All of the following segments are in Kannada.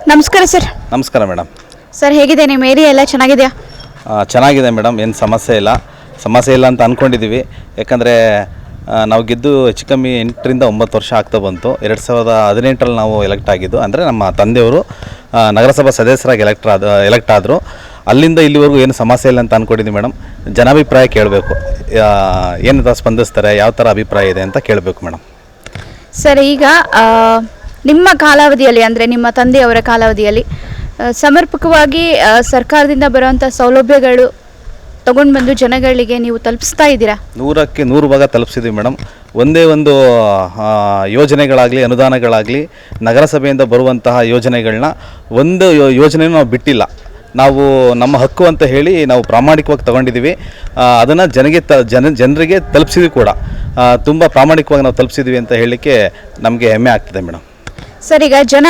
ನಮಸ್ಕಾರ ಸರ್. ನಮಸ್ಕಾರ ಮೇಡಮ್. ಸರ್ ಹೇಗಿದೆ ನಿಮ್ಮ ಏರಿಯಾ ಎಲ್ಲ ಚೆನ್ನಾಗಿದೆಯಾ? ಚೆನ್ನಾಗಿದೆ ಮೇಡಮ್, ಏನು ಸಮಸ್ಯೆ ಇಲ್ಲ ಅಂತ ಅಂದ್ಕೊಂಡಿದ್ದೀವಿ. ಯಾಕಂದರೆ ನಾವು ಗೆದ್ದು ಹೆಚ್ಚು ಕಮ್ಮಿ 8ರಿಂದ 9 ವರ್ಷ ಆಗ್ತಾ ಬಂತು. 2018ರಲ್ಲಿ ನಾವು ಎಲೆಕ್ಟ್ ಆಗಿದ್ದು, ಅಂದರೆ ನಮ್ಮ ತಂದೆಯವರು ನಗರಸಭಾ ಸದಸ್ಯರಾಗಿ ಎಲೆಕ್ಟ್ ಆದರು. ಅಲ್ಲಿಂದ ಇಲ್ಲಿವರೆಗೂ ಏನು ಸಮಸ್ಯೆ ಇಲ್ಲ ಅಂತ ಅಂದ್ಕೊಂಡಿದ್ದೀವಿ ಮೇಡಮ್. ಜನಾಭಿಪ್ರಾಯ ಕೇಳಬೇಕು, ಏನು ಸ್ಪಂದಿಸ್ತಾರೆ, ಯಾವ ಥರ ಅಭಿಪ್ರಾಯ ಇದೆ ಅಂತ ಕೇಳಬೇಕು ಮೇಡಮ್. ಸರ್ ಈಗ ನಿಮ್ಮ ಕಾಲಾವಧಿಯಲ್ಲಿ ಅಂದರೆ ನಿಮ್ಮ ತಂದೆಯವರ ಕಾಲಾವಧಿಯಲ್ಲಿ ಸಮರ್ಪಕವಾಗಿ ಸರ್ಕಾರದಿಂದ ಬರುವಂಥ ಸೌಲಭ್ಯಗಳು ತಗೊಂಡು ಬಂದು ಜನಗಳಿಗೆ ನೀವು ತಲುಪಿಸ್ತಾ ಇದ್ದೀರಾ? 100ಕ್ಕೆ 100 ಭಾಗ ತಲುಪಿಸಿದ್ದೀವಿ ಮೇಡಮ್. ಒಂದೇ ಒಂದು ಯೋಜನೆಗಳಾಗಲಿ ಅನುದಾನಗಳಾಗಲಿ ನಗರಸಭೆಯಿಂದ ಬರುವಂತಹ ಯೋಜನೆಗಳನ್ನ ಒಂದು ಯೋಜನೆಯೂ ನಾವು ಬಿಟ್ಟಿಲ್ಲ. ನಾವು ನಮ್ಮ ಹಕ್ಕು ಅಂತ ಹೇಳಿ ನಾವು ಪ್ರಾಮಾಣಿಕವಾಗಿ ತಗೊಂಡಿದ್ದೀವಿ. ಅದನ್ನು ಜನರಿಗೆ ತಲುಪಿಸಿದ್ವಿ ಕೂಡ. ತುಂಬ ಪ್ರಾಮಾಣಿಕವಾಗಿ ನಾವು ತಲುಪಿಸಿದ್ವಿ ಅಂತ ಹೇಳಲಿಕ್ಕೆ ನಮಗೆ ಹೆಮ್ಮೆ ಆಗ್ತದೆ ಮೇಡಮ್. ಸರ್ ಈಗ ಜನ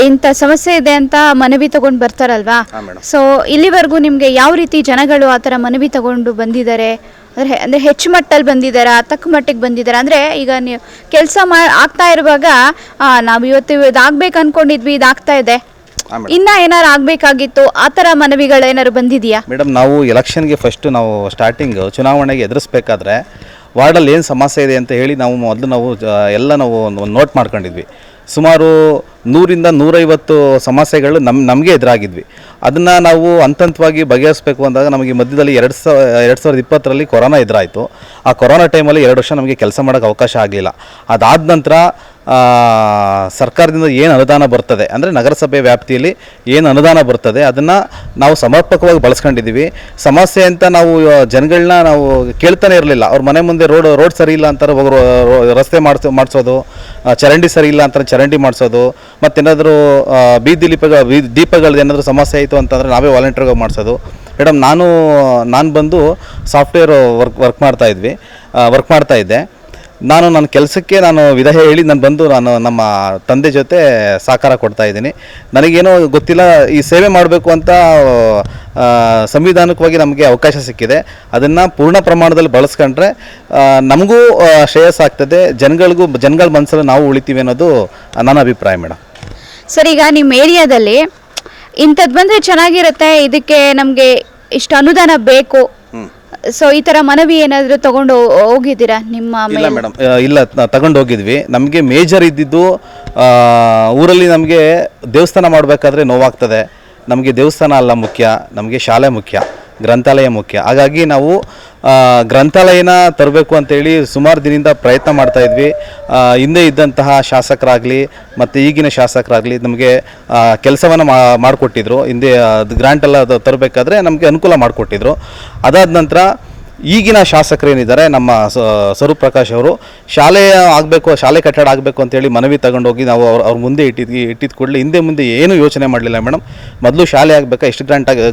ಇಂಥ ಸಮಸ್ಯೆ ಇದೆ ಅಂತ ಮನವಿ ತಗೊಂಡು ಬರ್ತಾರಲ್ವಾ? ಸೊ ಇಲ್ಲಿವರೆಗೂ ನಿಮಗೆ ಯಾವ ರೀತಿ ಜನಗಳು ಆ ಥರ ಮನವಿ ತಗೊಂಡು ಬಂದಿದ್ದಾರೆ? ಅಂದರೆ ಹೆಚ್ಚು ಮಟ್ಟಲ್ಲಿ ಬಂದಿದ್ದಾರಾ, ತಕ್ಕ ಮಟ್ಟಿಗೆ ಬಂದಿದ್ದಾರೆ? ಅಂದರೆ ಈಗ ನೀವು ಕೆಲಸ ಆಗ್ತಾ ಇರುವಾಗ ನಾವು ಇವತ್ತು ಇದಾಗಬೇಕು ಅಂದ್ಕೊಂಡಿದ್ವಿ, ಇದಾಗ್ತಾ ಇದೆ, ಇನ್ನ ಏನಾರು ಆಗಬೇಕಾಗಿತ್ತು, ಆ ಥರ ಮನವಿಗಳು ಏನಾದ್ರು ಬಂದಿದೆಯಾ? ಮೇಡಮ್, ನಾವು ಎಲೆಕ್ಷನ್ಗೆ ಫಸ್ಟು ನಾವು ಸ್ಟಾರ್ಟಿಂಗ್ ಚುನಾವಣೆಗೆ ಎದುರಿಸ್ಬೇಕಾದ್ರೆ ವಾರ್ಡಲ್ಲಿ ಏನು ಸಮಸ್ಯೆ ಇದೆ ಅಂತ ಹೇಳಿ ನಾವು ಎಲ್ಲ ನೋಟ್ ಮಾಡ್ಕೊಂಡಿದ್ವಿ. ಸುಮಾರು 100ರಿಂದ 150 ಸಮಸ್ಯೆಗಳು ನಮಗೆ ಎದುರಾಗಿದ್ವಿ. ಅದನ್ನು ನಾವು ಹಂತವಾಗಿ ಬಗೆಹರಿಸಬೇಕು ಅಂದಾಗ ನಮಗೆ ಮಧ್ಯದಲ್ಲಿ 2020ರಲ್ಲಿ ಕೊರೋನಾ ಎದುರಾಯಿತು. ಆ ಕೊರೋನಾ ಟೈಮಲ್ಲಿ 2 ವರ್ಷ ನಮಗೆ ಕೆಲಸ ಮಾಡೋಕ್ಕೆ ಅವಕಾಶ ಆಗಲಿಲ್ಲ. ಅದಾದ ನಂತರ ಸರ್ಕಾರದಿಂದ ಏನು ಅನುದಾನ ಬರ್ತದೆ, ಅಂದರೆ ನಗರಸಭೆ ವ್ಯಾಪ್ತಿಯಲ್ಲಿ ಏನು ಅನುದಾನ ಬರ್ತದೆ ಅದನ್ನು ನಾವು ಸಮರ್ಪಕವಾಗಿ ಬಳಸ್ಕೊಂಡಿದ್ದೀವಿ. ಸಮಸ್ಯೆ ಅಂತ ನಾವು ಜನಗಳನ್ನ ನಾವು ಕೇಳ್ತಾನೆ ಇರಲಿಲ್ಲ. ಅವ್ರ ಮನೆ ಮುಂದೆ ರೋಡ್ ಸರಿ ಇಲ್ಲ ಅಂತಾರೆ, ರಸ್ತೆ ಮಾಡಿಸೋದು, ಚರಂಡಿ ಸರಿ ಇಲ್ಲ ಅಂತಾರೆ ಚರಂಡಿ ಮಾಡಿಸೋದು, ಮತ್ತೇನಾದರೂ ಬೀದಿ ದೀಪಗಳದ್ದು ಏನಾದರೂ ಸಮಸ್ಯೆ ಆಯಿತು ಅಂತಂದರೆ ನಾವೇ ವಾಲಂಟಿಯರ್ಗೆ ಮಾಡಿಸೋದು. ಮೇಡಮ್, ನಾನು ಬಂದು ಸಾಫ್ಟ್ವೇರ್ ವರ್ಕ್ ಮಾಡ್ತಾ ಇದ್ದೆ. ನನ್ನ ಕೆಲಸಕ್ಕೆ ವಿದಾಯ ಹೇಳಿ ನಾನು ನಮ್ಮ ತಂದೆ ಜೊತೆ ಸಹಕಾರ ಕೊಡ್ತಾಯಿದ್ದೀನಿ. ನನಗೇನೋ ಗೊತ್ತಿಲ್ಲ, ಈ ಸೇವೆ ಮಾಡಬೇಕು ಅಂತ ಸಂವಿಧಾನಿಕವಾಗಿ ನಮಗೆ ಅವಕಾಶ ಸಿಕ್ಕಿದೆ. ಅದನ್ನು ಪೂರ್ಣ ಪ್ರಮಾಣದಲ್ಲಿ ಬಳಸ್ಕೊಂಡ್ರೆ ನಮಗೂ ಶ್ರೇಯಸ್ಸಾಗ್ತದೆ, ಜನಗಳ ಮನಸ್ಸಲ್ಲಿ ನಾವು ಉಳಿತೀವಿ ಅನ್ನೋದು ನನ್ನ ಅಭಿಪ್ರಾಯ ಮೇಡಮ್. ಸರ್ ಈಗ ನಿಮ್ಮ ಏರಿಯಾದಲ್ಲಿ ಇಂಥದ್ದು ಬಂದರೆ ಚೆನ್ನಾಗಿರುತ್ತೆ, ಇದಕ್ಕೆ ನಮಗೆ ಇಷ್ಟು ಅನುದಾನ ಬೇಕು, ಸೊ ಈ ಥರ ಮನವಿ ಏನಾದರೂ ತಗೊಂಡು ಹೋಗಿದ್ದೀರಾ ನಿಮ್ಮ? ಇಲ್ಲ ಮೇಡಮ್, ಇಲ್ಲ, ತಗೊಂಡು ಹೋಗಿದ್ವಿ. ನಮಗೆ ಮೇಜರ್ ಇದ್ದಿದ್ದು ಊರಲ್ಲಿ ನಮಗೆ ದೇವಸ್ಥಾನ ಮಾಡಬೇಕಾದ್ರೆ ನೋವಾಗ್ತದೆ. ನಮಗೆ ದೇವಸ್ಥಾನ ಅಲ್ಲ ಮುಖ್ಯ, ನಮಗೆ ಶಾಲೆ ಮುಖ್ಯ, ಗ್ರಂಥಾಲಯ ಮುಖ್ಯ. ಹಾಗಾಗಿ ನಾವು ಗ್ರಂಥಾಲಯನ ತರಬೇಕು ಅಂತೇಳಿ ಸುಮಾರು ದಿನದಿಂದ ಪ್ರಯತ್ನ ಮಾಡ್ತಾಯಿದ್ವಿ. ಹಿಂದೆ ಇದ್ದಂತಹ ಶಾಸಕರಾಗಲಿ ಮತ್ತು ಈಗಿನ ಶಾಸಕರಾಗಲಿ ನಮಗೆ ಕೆಲಸವನ್ನು ಮಾಡಿಕೊಟ್ಟಿದ್ರು. ಹಿಂದೆ ಗ್ರಾಂಟೆಲ್ಲ ತರಬೇಕಾದ್ರೆ ನಮಗೆ ಅನುಕೂಲ ಮಾಡಿಕೊಟ್ಟಿದ್ರು. ಅದಾದ ನಂತರ ಈಗಿನ ಶಾಸಕರೇನಿದ್ದಾರೆ ನಮ್ಮ ಸ್ವರೂಪ್ ಪ್ರಕಾಶ್ ಅವರು, ಶಾಲೆ ಕಟ್ಟಡ ಆಗಬೇಕು ಅಂತೇಳಿ ಮನವಿ ತಗೊಂಡೋಗಿ ನಾವು ಅವ್ರ ಮುಂದೆ ಇಟ್ಟಿದ್ದ ಕೂಡಲೇ ಹಿಂದೆ ಮುಂದೆ ಏನೂ ಯೋಚನೆ ಮಾಡಲಿಲ್ಲ ಮೇಡಮ್. ಮೊದಲು ಶಾಲೆ ಆಗಬೇಕಾ, ಎಷ್ಟು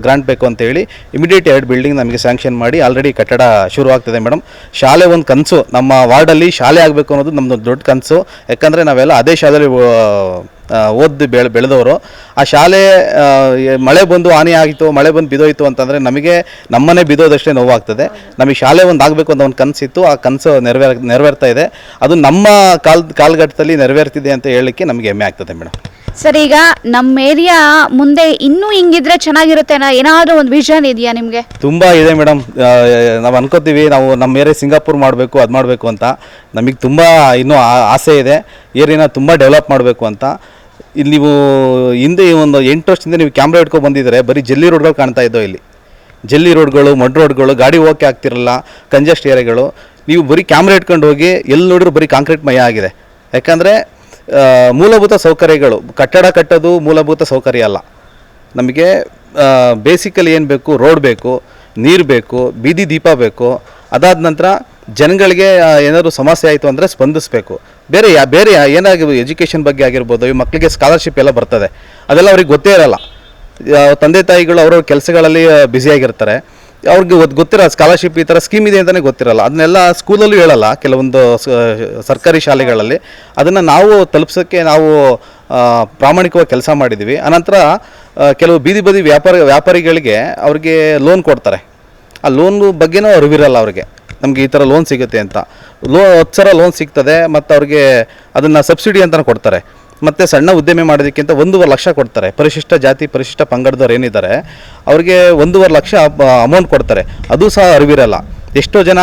ಗ್ರಾಂಟ್ ಬೇಕು ಅಂತೇಳಿ ಇಮಿಡಿಯೇಟ್ 2 ಬಿಲ್ಡಿಂಗ್ ನಮಗೆ ಸ್ಯಾಂಕ್ಷನ್ ಮಾಡಿ ಆಲ್ರೆಡಿ ಕಟ್ಟಡ ಶುರು ಆಗ್ತದೆ ಮೇಡಮ್. ಶಾಲೆ ಒಂದು ಕನಸು, ನಮ್ಮ ವಾರ್ಡಲ್ಲಿ ಶಾಲೆ ಆಗಬೇಕು ಅನ್ನೋದು ನಮ್ಮದು ದೊಡ್ಡ ಕನಸು. ಯಾಕಂದರೆ ನಾವೆಲ್ಲ ಅದೇ ಶಾಲೆಯಲ್ಲಿ ಓದಿ ಬೆಳೆದವರು. ಆ ಶಾಲೆ ಮಳೆ ಬಂದು ಹಾನಿ ಆಗಿತ್ತು, ಮಳೆ ಬಂದು ಬಿದ್ದೋಯ್ತು ಅಂತಂದರೆ ನಮಗೆ ನಮ್ಮನೆ ಬಿದ್ದೋದಷ್ಟೇ ನೋವಾಗ್ತದೆ. ನಮಗೆ ಶಾಲೆ ಒಂದು ಆಗಬೇಕು ಅಂತ ಒಂದು ಕನಸಿತ್ತು, ಆ ಕನಸು ನೆರವೇರ್ತಾ ಇದೆ. ಅದು ನಮ್ಮ ಕಾಲಘಟ್ಟದಲ್ಲಿ ನೆರವೇರ್ತಿದೆ ಅಂತ ಹೇಳಲಿಕ್ಕೆ ನಮಗೆ ಹೆಮ್ಮೆ ಆಗ್ತದೆ ಮೇಡಮ್. ಸರ್ ಈಗ ನಮ್ಮ ಏರಿಯಾ ಮುಂದೆ ಇನ್ನೂ ಹಿಂಗಿದ್ರೆ ಚೆನ್ನಾಗಿರುತ್ತೆ, ಏನಾದರೂ ಒಂದು ವಿಷನ್ ಇದೆಯಾ ನಿಮಗೆ? ತುಂಬ ಇದೆ ಮೇಡಮ್. ನಾವು ಅನ್ಕೋತೀವಿ ನಾವು ನಮ್ಮ ಏರಿಯಾ ಸಿಂಗಾಪುರ್ ಮಾಡಬೇಕು, ಅದು ಮಾಡಬೇಕು ಅಂತ. ನಮಗೆ ತುಂಬ ಇನ್ನೂ ಆಸೆ ಇದೆ, ಏರಿಯಾನ ತುಂಬ ಡೆವಲಪ್ ಮಾಡಬೇಕು ಅಂತ. ಇಲ್ಲಿ ನೀವು ಹಿಂದೆ ಒಂದು 8 ವರ್ಷದಿಂದ ನೀವು ಕ್ಯಾಮ್ರಾ ಇಟ್ಕೊಂಡು ಬಂದಿದ್ದಾರೆ, ಬರೀ ಜಲ್ಲಿ ರೋಡ್ಗಳು ಕಾಣ್ತಾ ಇದ್ದೋ. ಇಲ್ಲಿ ಜಲ್ಲಿ ರೋಡ್ಗಳು, ಮಡ್ ರೋಡ್ಗಳು, ಗಾಡಿ ಹೋಗಕ್ಕೆ ಆಗ್ತಿರಲ್ಲ, ಕಂಜೆಸ್ಟ್ ಏರಿಯಾಗಳು. ನೀವು ಬರೀ ಕ್ಯಾಮ್ರಾ ಇಟ್ಕೊಂಡು ಹೋಗಿ ಎಲ್ಲಿ ನೋಡಿದ್ರು ಬರೀ ಕಾಂಕ್ರೀಟ್ ಮಯ ಆಗಿದೆ. ಯಾಕಂದರೆ ಮೂಲಭೂತ ಸೌಕರ್ಯಗಳು, ಕಟ್ಟಡ ಕಟ್ಟೋದು ಮೂಲಭೂತ ಸೌಕರ್ಯ ಅಲ್ಲ. ನಮಗೆ ಬೇಸಿಕಲಿ ಏನು ಬೇಕು, ರೋಡ್ ಬೇಕು, ನೀರು ಬೇಕು, ಬೀದಿ ದೀಪ ಬೇಕು. ಅದಾದ ನಂತರ ಜನಗಳಿಗೆ ಏನಾದರೂ ಸಮಸ್ಯೆ ಆಯಿತು ಅಂದರೆ ಸ್ಪಂದಿಸಬೇಕು. ಬೇರೆ ಏನಾಗಿರ್ಬೋದು, ಎಜುಕೇಷನ್ ಬಗ್ಗೆ ಆಗಿರ್ಬೋದು, ಈ ಮಕ್ಕಳಿಗೆ ಸ್ಕಾಲರ್ಶಿಪ್ ಎಲ್ಲ ಬರ್ತದೆ, ಅದೆಲ್ಲ ಅವ್ರಿಗೆ ಗೊತ್ತೇ ಇರಲ್ಲ. ತಂದೆ ತಾಯಿಗಳು ಅವ್ರವ್ರ ಕೆಲಸಗಳಲ್ಲಿ ಬ್ಯುಸಿಯಾಗಿರ್ತಾರೆ, ಅವ್ರಿಗೆ ಗೊತ್ತಿರಲ್ಲ ಸ್ಕಾಲರ್ಶಿಪ್ ಈ ಥರ ಸ್ಕೀಮ್ ಇದೆ ಅಂತಲೇ ಗೊತ್ತಿರಲ್ಲ. ಅದನ್ನೆಲ್ಲ ಸ್ಕೂಲಲ್ಲೂ ಹೇಳಲ್ಲ ಕೆಲವೊಂದು ಸರ್ಕಾರಿ ಶಾಲೆಗಳಲ್ಲಿ. ಅದನ್ನು ನಾವು ತಲುಪಿಸೋಕ್ಕೆ ನಾವು ಪ್ರಾಮಾಣಿಕವಾಗಿ ಕೆಲಸ ಮಾಡಿದ್ದೀವಿ. ಅನಂತರ ಕೆಲವು ಬೀದಿ ವ್ಯಾಪಾರಿಗಳಿಗೆ ಅವ್ರಿಗೆ ಲೋನ್ ಕೊಡ್ತಾರೆ. ಆ ಲೋನ್ ಬಗ್ಗೆನೂ ಅರಿವಿರಲ್ಲ ಅವ್ರಿಗೆ, ನಮಗೆ ಈ ಥರ ಲೋನ್ ಸಿಗುತ್ತೆ ಅಂತ. 10 ಸಾವಿರ ಲೋನ್ ಸಿಗ್ತದೆ, ಮತ್ತು ಅವ್ರಿಗೆ ಅದನ್ನು ಸಬ್ಸಿಡಿ ಅಂತಲೇ ಕೊಡ್ತಾರೆ. ಮತ್ತು ಸಣ್ಣ ಉದ್ಯಮ ಮಾಡೋದಕ್ಕಿಂತ 1.5 ಲಕ್ಷ ಕೊಡ್ತಾರೆ. ಪರಿಶಿಷ್ಟ ಜಾತಿ ಪರಿಶಿಷ್ಟ ಪಂಗಡದವ್ರು ಏನಿದ್ದಾರೆ ಅವ್ರಿಗೆ 1.5 ಲಕ್ಷ ಅಮೌಂಟ್ ಕೊಡ್ತಾರೆ. ಅದು ಸಹ ಅರಿವಿರಲ್ಲ. ಎಷ್ಟೋ ಜನ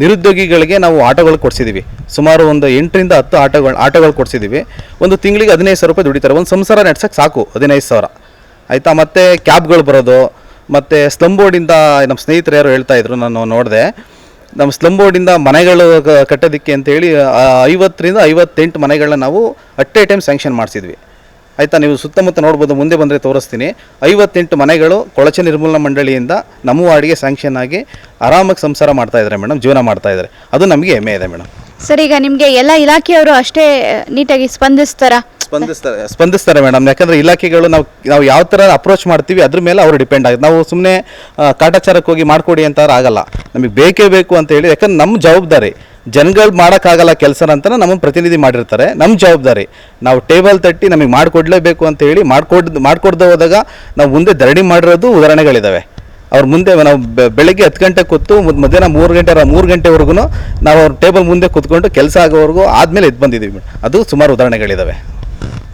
ನಿರುದ್ಯೋಗಿಗಳಿಗೆ ನಾವು ಆಟೋಗಳು ಕೊಡಿಸಿದ್ದೀವಿ. ಸುಮಾರು ಒಂದು 8 ರಿಂದ 10 ಆಟೋಗಳು ಕೊಡಿಸಿದ್ದೀವಿ. ಒಂದು ತಿಂಗಳಿಗೆ 15,000 ರೂಪಾಯಿ ದುಡಿತಾರೆ. ಒಂದು ಸಂಸಾರ ನಡೆಸೋಕ್ಕೆ ಸಾಕು 15,000 ಆಯಿತಾ. ಮತ್ತು ಕ್ಯಾಬ್ಗಳು ಬರೋದು, ಮತ್ತು ಸ್ಲಮ್ ಬೋರ್ಡಿಂದ ನಮ್ಮ ಸ್ನೇಹಿತರು ಯಾರು ಹೇಳ್ತಾಯಿದ್ರು, ನಾನು ನೋಡಿದೆ, ನಮ್ಮ ಸ್ಲಮ್ ಬೋರ್ಡಿಂದ ಮನೆಗಳು ಕಟ್ಟೋದಕ್ಕೆ ಅಂತೇಳಿ 50 ರಿಂದ 58 ಮನೆಗಳನ್ನ ನಾವು ಅಟ್ ಎ ಟೈಮ್ ಸ್ಯಾಂಕ್ಷನ್ ಮಾಡಿಸಿದ್ವಿ. ಆಯಿತಾ, ನೀವು ಸುತ್ತಮುತ್ತ ನೋಡ್ಬೋದು, ಮುಂದೆ ಬಂದರೆ ತೋರಿಸ್ತೀನಿ. 58 ಮನೆಗಳು ಕೊಳಚೆ ನಿರ್ಮೂಲನಾ ಮಂಡಳಿಯಿಂದ ನಮ್ಮ ವಾರ್ಡ್ಗೆ ಸ್ಯಾಂಕ್ಷನ್ ಆಗಿ ಆರಾಮಾಗಿ ಸಂಸಾರ ಮಾಡ್ತಾಯಿದ್ದಾರೆ ಮೇಡಮ್, ಜೀವನ ಮಾಡ್ತಾಯಿದ್ದಾರೆ. ಅದು ನಮಗೆ ಹೆಮ್ಮೆ ಇದೆ ಮೇಡಮ್. ಸರ್, ಈಗ ನಿಮಗೆ ಎಲ್ಲ ಇಲಾಖೆಯವರು ಅಷ್ಟೇ ನೀಟಾಗಿ ಸ್ಪಂದಿಸ್ತಾರೆ ಮೇಡಮ್. ಯಾಕಂದರೆ ಇಲಾಖೆಗಳು ನಾವು ಯಾವ ಥರ ಅಪ್ರೋಚ್ ಮಾಡ್ತೀವಿ ಅದ್ರ ಮೇಲೆ ಅವರು ಡಿಪೆಂಡ್ ಆಗುತ್ತೆ. ನಾವು ಸುಮ್ಮನೆ ಕಾಟಾಚಾರಕ್ಕೆ ಹೋಗಿ ಮಾಡಿಕೊಡಿ ಅಂತ ಆಗಲ್ಲ. ನಮಗೆ ಬೇಕೇ ಬೇಕು ಅಂತ ಹೇಳಿ, ಯಾಕಂದ್ರೆ ನಮ್ಮ ಜವಾಬ್ದಾರಿ. ಜನಗಳು ಮಾಡೋಕ್ಕಾಗಲ್ಲ ಕೆಲಸ ಅಂತ ನಮ್ಮ ಪ್ರತಿನಿಧಿ ಮಾಡಿರ್ತಾರೆ. ನಮ್ಮ ಜವಾಬ್ದಾರಿ ನಾವು ಟೇಬಲ್ ತಟ್ಟಿ ನಮಗೆ ಮಾಡಿಕೊಡ್ಲೇಬೇಕು ಅಂತ ಹೇಳಿ ಮಾಡಿಕೊಡ್ದೆ ಹೋದಾಗ ನಾವು ಮುಂದೆ ಧರಣಿ ಮಾಡಿರೋದು ಉದಾಹರಣೆಗಳಿದ್ದಾವೆ. ಅವ್ರ ಮುಂದೆ ನಾವು ಬೆಳಗ್ಗೆ 10 ಗಂಟೆ ಕೂತು ಮಧ್ಯಾಹ್ನ 3 ಗಂಟೆವರೆಗೂ ನಾವು ಅವ್ರ ಟೇಬಲ್ ಮುಂದೆ ಕೂತ್ಕೊಂಡು ಕೆಲಸ ಆಗೋವರೆಗೂ ಆದಮೇಲೆ ಎದ್ದು ಬಂದಿದ್ದೀವಿ. ಅದು ಸುಮಾರು ಉದಾಹರಣೆಗಳಿದ್ದಾವೆ.